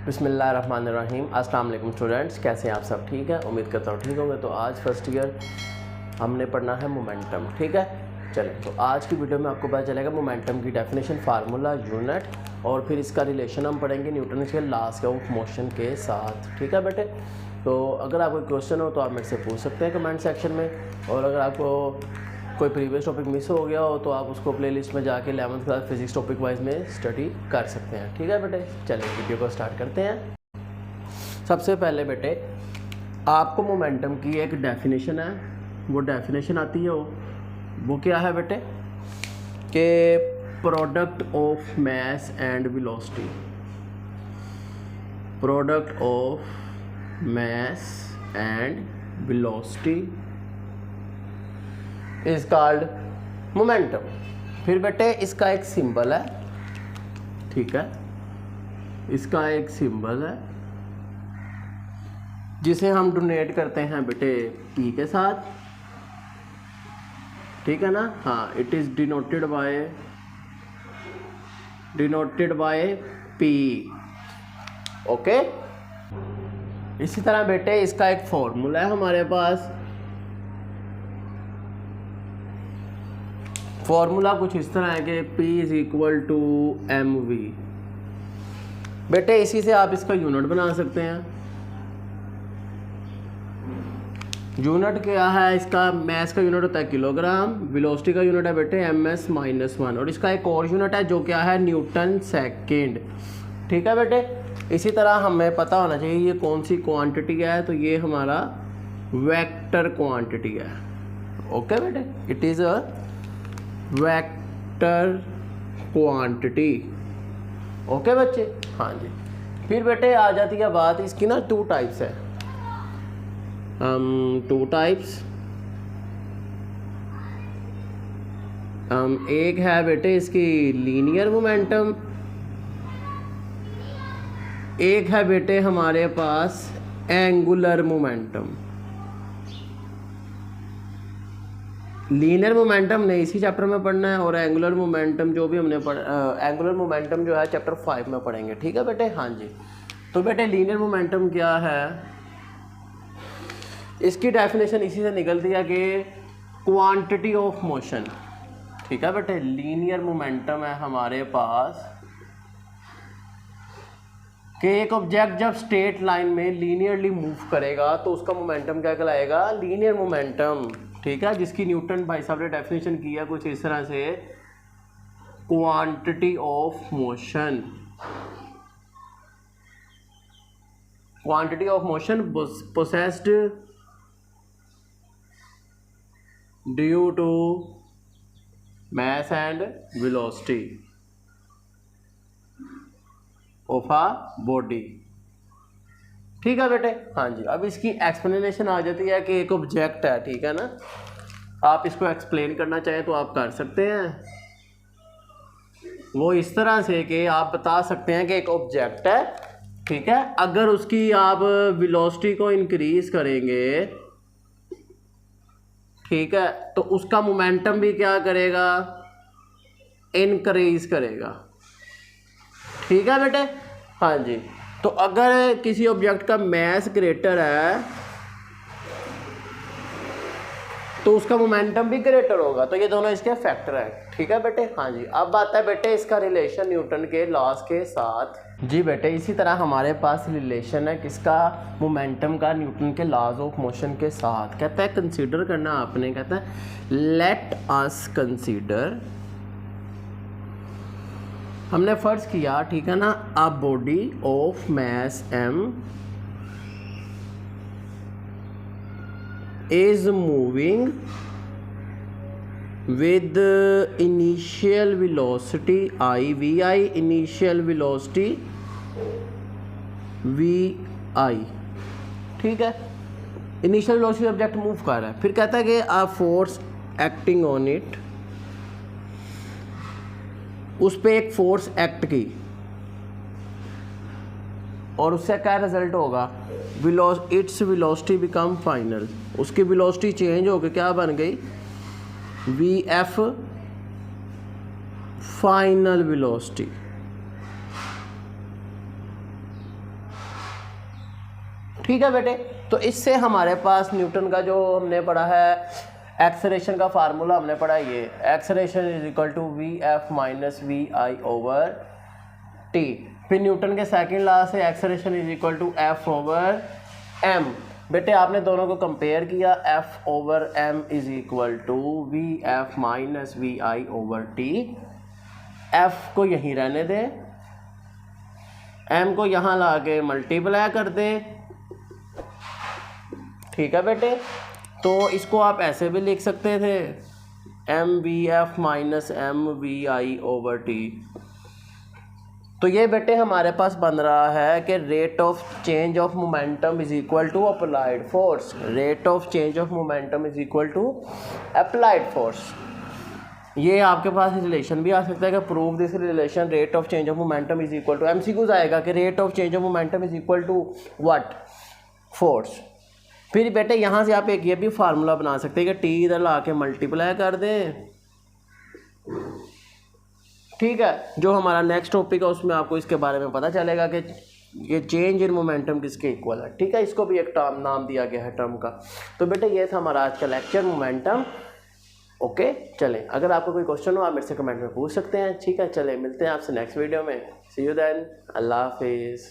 बिस्मिल्लाहिर्रहमानिर्रहीम। अस्सलाम वालेकुम स्टूडेंट्स, कैसे हैं आप सब? ठीक है, उम्मीद करता हूँ ठीक होंगे। तो आज फर्स्ट ईयर हमने पढ़ना है मोमेंटम। ठीक है, चलें। तो आज की वीडियो में आपको पता चलेगा मोमेंटम की डेफिनेशन, फार्मूला, यूनिट और फिर इसका रिलेशन हम पढ़ेंगे न्यूटन के लॉस ऑफ मोशन के साथ। ठीक है बेटे, तो अगर आपको क्वेश्चन हो तो आप मेरे से पूछ सकते हैं कमेंट सेक्शन में, और अगर आपको कोई प्रीवियस टॉपिक मिस हो गया हो तो आप उसको प्लेलिस्ट में जाके 11th class physics topic wise में स्टडी कर सकते हैं। ठीक है बेटे, चलिए वीडियो को स्टार्ट करते हैं। सबसे पहले बेटे आपको मोमेंटम की एक डेफिनेशन है, वो डेफिनेशन आती है वो क्या है बेटे कि product of mass and velocity, product of mass and velocity is called momentum. फिर बेटे इसका एक सिंबल है, ठीक है, इसका एक सिंबल है जिसे हम डोनेट करते हैं बेटे पी के साथ। ठीक है ना? हाँ, it is denoted by P. Okay, इसी तरह बेटे इसका एक फॉर्मूला है हमारे पास। फॉर्मूला कुछ इस तरह है कि P is equal to mv। बेटे इसी से आप इसका यूनिट बना सकते हैं। यूनिट क्या है इसका? मैस का यूनिट होता है किलोग्राम, वेलोसिटी का यूनिट है बेटे ms-1, और इसका एक और यूनिट है जो क्या है न्यूटन सेकेंड। ठीक है बेटे, इसी तरह हमें पता होना चाहिए ये कौन सी क्वांटिटी है, तो ये हमारा वेक्टर क्वांटिटी है। ओके बेटे, it is a vector quantity. Okay बच्चे, हाँ जी। फिर बेटे आ जाती है बात इसकी ना, टू टाइप्स है, टू टाइप्स। एक है बेटे इसकी लीनियर मोमेंटम, एक है बेटे हमारे पास एंगुलर मोमेंटम। लीनियर मोमेंटम ने इसी चैप्टर में पढ़ना है, और एंगुलर मोमेंटम जो भी हमने एंगुलर मोमेंटम जो है चैप्टर 5 में पढ़ेंगे। ठीक है बेटे, हाँ जी। तो बेटे लीनियर मोमेंटम क्या है, इसकी डेफिनेशन इसी से निकलती है कि क्वांटिटी ऑफ मोशन। ठीक है बेटे, लीनियर मोमेंटम है हमारे पास कि एक ऑब्जेक्ट जब स्ट्रेट लाइन में लीनियरली मूव करेगा तो उसका मोमेंटम क्या कहलाएगा? Linear momentum. ठीक है, जिसकी न्यूटन भाई साहब ने डेफिनेशन की है कुछ इस तरह से, quantity of motion, quantity of motion possessed due to mass and velocity of a body. ठीक है बेटे, हाँ जी। अब इसकी एक्सप्लेनेशन आ जाती है कि एक ऑब्जेक्ट है, ठीक है ना, आप इसको एक्सप्लेन करना चाहें तो आप कर सकते हैं। वो इस तरह से कि आप बता सकते हैं कि एक ऑब्जेक्ट है, ठीक है, अगर उसकी आप वेलोसिटी को इंक्रीज करेंगे, ठीक है, तो उसका मोमेंटम भी क्या करेगा? इंक्रीज करेगा। ठीक है बेटे, हाँ जी। तो अगर किसी ऑब्जेक्ट का मास ग्रेटर है तो उसका मोमेंटम भी ग्रेटर होगा, तो ये दोनों इसके फैक्टर हैं। ठीक है बेटे, हाँ जी। अब आता है बेटे इसका रिलेशन न्यूटन के लॉस के साथ। जी बेटे, इसी तरह हमारे पास रिलेशन है किसका? मोमेंटम का न्यूटन के लॉज ऑफ मोशन के साथ। कहता है कंसीडर करना आपने, कहता है लेट अस कंसीडर, हमने फर्ज किया, ठीक है ना, a body of mass m is moving with initial velocity i vi, initial velocity vi। ठीक है, इनिशियल वेलोसिटी ऑब्जेक्ट मूव कर रहा है। फिर कहता है कि a force acting on it, उस पर एक फोर्स एक्ट की और उससे क्या रिजल्ट होगा? इट्स वेलोसिटी बिकम फाइनल, उसकी वेलोसिटी चेंज होकर क्या बन गई? vf final velocity. ठीक है बेटे। तो इससे हमारे पास न्यूटन का जो हमने पढ़ा है एक्सेलरेशन का फार्मूला हमने पढ़ा ये acceleration is equal to v f minus v i over t. फिर न्यूटन के सेकंड लॉ से acceleration is equal to f over m. बेटे आपने दोनों को कंपेयर किया, f over m is equal to v f minus v i over t. F को यहीं रहने दे, एम को यहाँ ला के मल्टीप्लाई कर दे, ठीक है बेटे। तो इसको आप ऐसे भी लिख सकते थे m v f minus m v i over t. तो ये बेटे हमारे पास बन रहा है कि rate of change of momentum is equal to applied force. Rate of change of momentum is equal to applied force. ये आपके पास रिलेशन भी आ सकता है कि prove this relation rate of change of momentum is equal to MCQs आएगा कि rate of change of momentum is equal to what force. फिर बेटे यहाँ से आप एक ये भी फार्मूला बना सकते हैं कि टी इधर ला के मल्टीप्लाई कर दें, ठीक है। जो हमारा नेक्स्ट टॉपिक है उसमें आपको इसके बारे में पता चलेगा कि ये चेंज इन मोमेंटम किसके इक्वल है, ठीक है। इसको भी एक टर्म नाम दिया गया है टर्म का। तो बेटे ये था हमारा आज का लेक्चर मोमेंटम। ओके चलें, अगर आपको कोई क्वेश्चन हो आप मेरे से कमेंट में पूछ सकते हैं, ठीक है। चलें मिलते हैं आपसे नेक्स्ट वीडियो में। सी यू देन, अल्लाह हाफिज़।